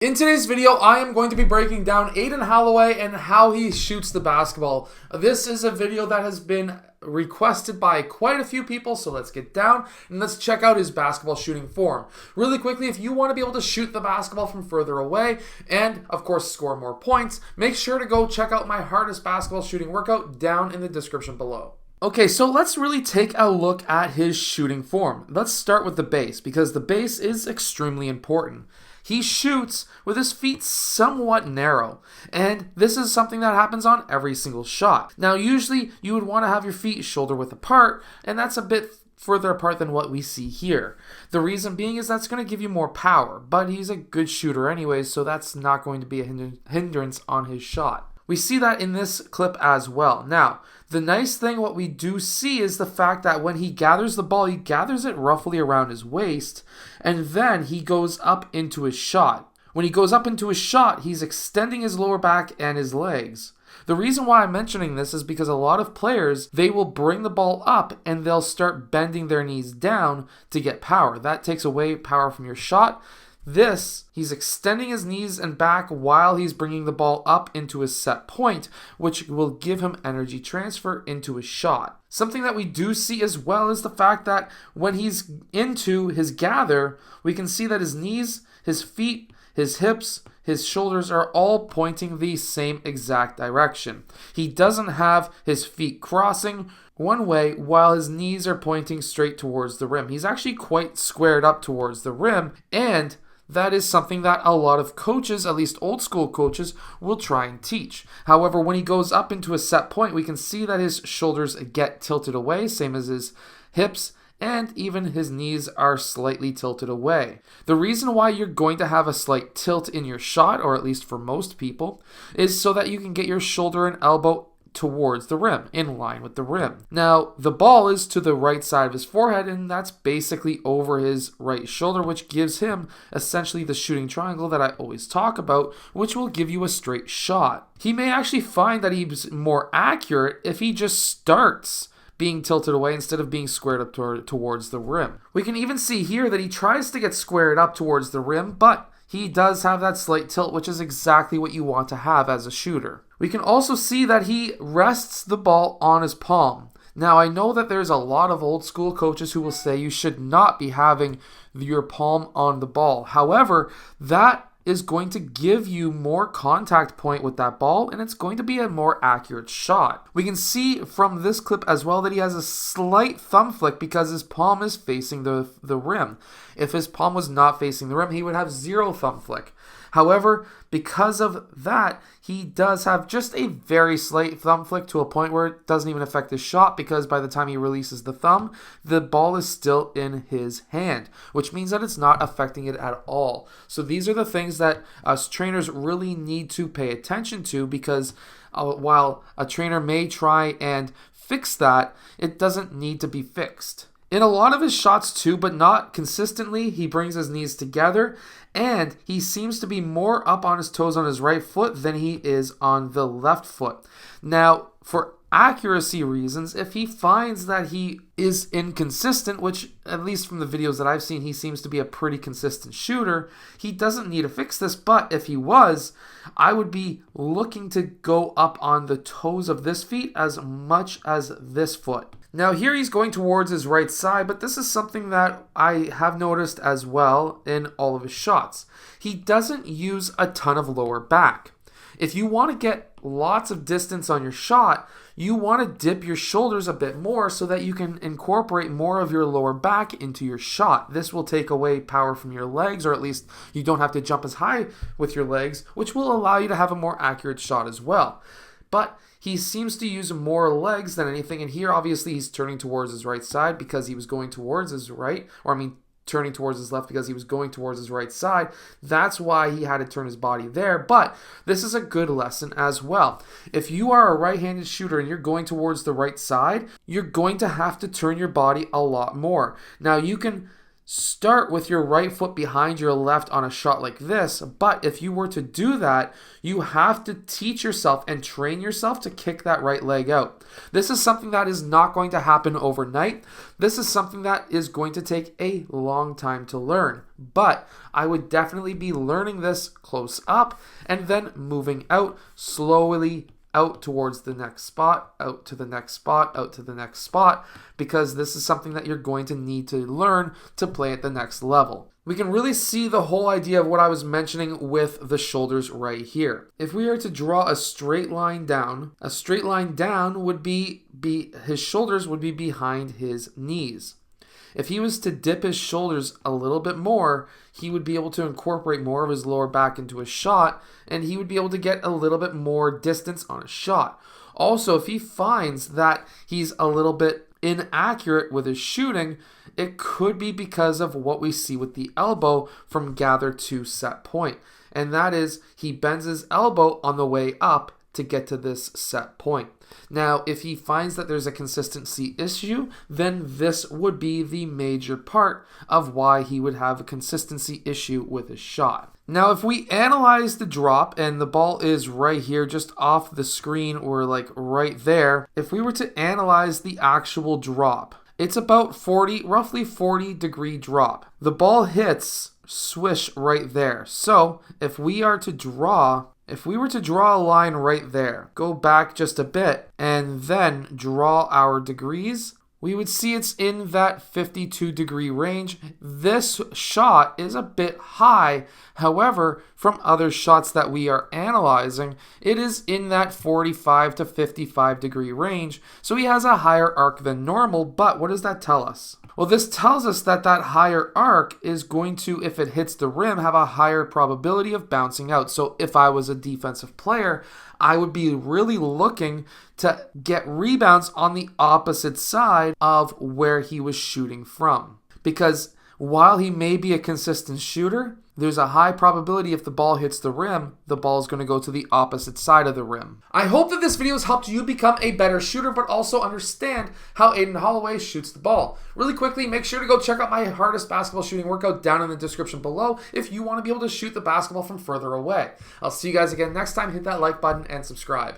In today's video, I am going to be breaking down Aden Holloway and how he shoots the basketball. This is a video that has been requested by quite a few people, so let's get down and let's check out his basketball shooting form. Really quickly, if you want to be able to shoot the basketball from further away and, of course, score more points, make sure to go check out my hardest basketball shooting workout down in the description below. Okay, so let's really take a look at his shooting form. Let's start with the base, because the base is extremely important. He shoots with his feet somewhat narrow, and this is something that happens on every single shot. Now, usually you would want to have your feet shoulder width apart, and that's a bit further apart than what we see here. The reason being is that's going to give you more power, but he's a good shooter anyways, so that's not going to be a hindrance on his shot. We see that in this clip as well. Now, the nice thing, what we do see is the fact that when he gathers the ball, he gathers it roughly around his waist, and then he goes up into his shot. When he goes up into his shot, he's extending his lower back and his legs. The reason why I'm mentioning this is because a lot of players, they will bring the ball up and they'll start bending their knees down to get power. That takes away power from your shot. He's extending his knees and back while he's bringing the ball up into his set point, which will give him energy transfer into his shot. Something that we do see as well is the fact that when he's into his gather, we can see that his knees, his feet, his hips, his shoulders are all pointing the same exact direction. He doesn't have his feet crossing one way while his knees are pointing straight towards the rim. He's actually quite squared up towards the rim, and that is something that a lot of coaches, at least old school coaches, will try and teach. However, when he goes up into a set point, we can see that his shoulders get tilted away, same as his hips, and even his knees are slightly tilted away. The reason why you're going to have a slight tilt in your shot, or at least for most people, is so that you can get your shoulder and elbow towards the rim, in line with the rim. Now, the ball is to the right side of his forehead, and that's basically over his right shoulder, which gives him essentially the shooting triangle that I always talk about, which will give you a straight shot. He may actually find that he's more accurate if he just starts being tilted away instead of being squared up towards the rim. We can even see here that he tries to get squared up towards the rim, but he does have that slight tilt, which is exactly what you want to have as a shooter. We can also see that he rests the ball on his palm. Now, I know that there's a lot of old school coaches who will say you should not be having your palm on the ball. However, that is going to give you more contact point with that ball, and it's going to be a more accurate shot. We can see from this clip as well that he has a slight thumb flick because his palm is facing the rim. If his palm was not facing the rim, he would have zero thumb flick. However, because of that, he does have just a very slight thumb flick to a point where it doesn't even affect his shot, because by the time he releases the thumb, the ball is still in his hand, which means that it's not affecting it at all. So these are the things that us trainers really need to pay attention to, because while a trainer may try and fix that, it doesn't need to be fixed. In a lot of his shots too, but not consistently, he brings his knees together, and he seems to be more up on his toes on his right foot than he is on the left foot. Now, for accuracy reasons, if he finds that he is inconsistent, which at least from the videos that I've seen, he seems to be a pretty consistent shooter, he doesn't need to fix this. But if he was, I would be looking to go up on the toes of this feet as much as this foot. Now here he's going towards his right side, but this is something that I have noticed as well in all of his shots. He doesn't use a ton of lower back. If you want to get lots of distance on your shot, you want to dip your shoulders a bit more so that you can incorporate more of your lower back into your shot. This will take away power from your legs, or at least you don't have to jump as high with your legs, which will allow you to have a more accurate shot as well. But he seems to use more legs than anything, and here obviously he's turning towards his right side because he was going towards his right, turning towards his left because he was going towards his right side. That's why he had to turn his body there, but this is a good lesson as well. If you are a right-handed shooter and you're going towards the right side, you're going to have to turn your body a lot more. Now, you can start with your right foot behind your left on a shot like this, but if you were to do that, you have to teach yourself and train yourself to kick that right leg out. This is something that is not going to happen overnight. This is something that is going to take a long time to learn, but I would definitely be learning this close up and then moving out slowly out towards the next spot, out to the next spot, out to the next spot, because this is something that you're going to need to learn to play at the next level. We can really see the whole idea of what I was mentioning with the shoulders right here. If we are to draw a straight line down would be his shoulders would be behind his knees. If he was to dip his shoulders a little bit more, he would be able to incorporate more of his lower back into a shot, and he would be able to get a little bit more distance on a shot. Also, if he finds that he's a little bit inaccurate with his shooting, it could be because of what we see with the elbow from gather to set point. And that is, he bends his elbow on the way up to get to this set point. Now, if he finds that there's a consistency issue, then this would be the major part of why he would have a consistency issue with his shot. Now, if we analyze the drop, and the ball is right here, just off the screen or like right there, if we were to analyze the actual drop, it's about roughly 40-degree drop. The ball hits swish right there. So if we were to draw a line right there, go back just a bit, and then draw our degrees, we would see it's in that 52-degree range. This shot is a bit high. However, from other shots that we are analyzing, it is in that 45 to 55-degree range. So he has a higher arc than normal, but what does that tell us? Well, this tells us that that higher arc is going to, if it hits the rim, have a higher probability of bouncing out. So if I was a defensive player, I would be really looking to get rebounds on the opposite side of where he was shooting from. Because while he may be a consistent shooter, there's a high probability if the ball hits the rim, the ball is going to go to the opposite side of the rim. I hope that this video has helped you become a better shooter, but also understand how Aden Holloway shoots the ball. Really quickly, make sure to go check out my hardest basketball shooting workout down in the description below if you want to be able to shoot the basketball from further away. I'll see you guys again next time. Hit that like button and subscribe.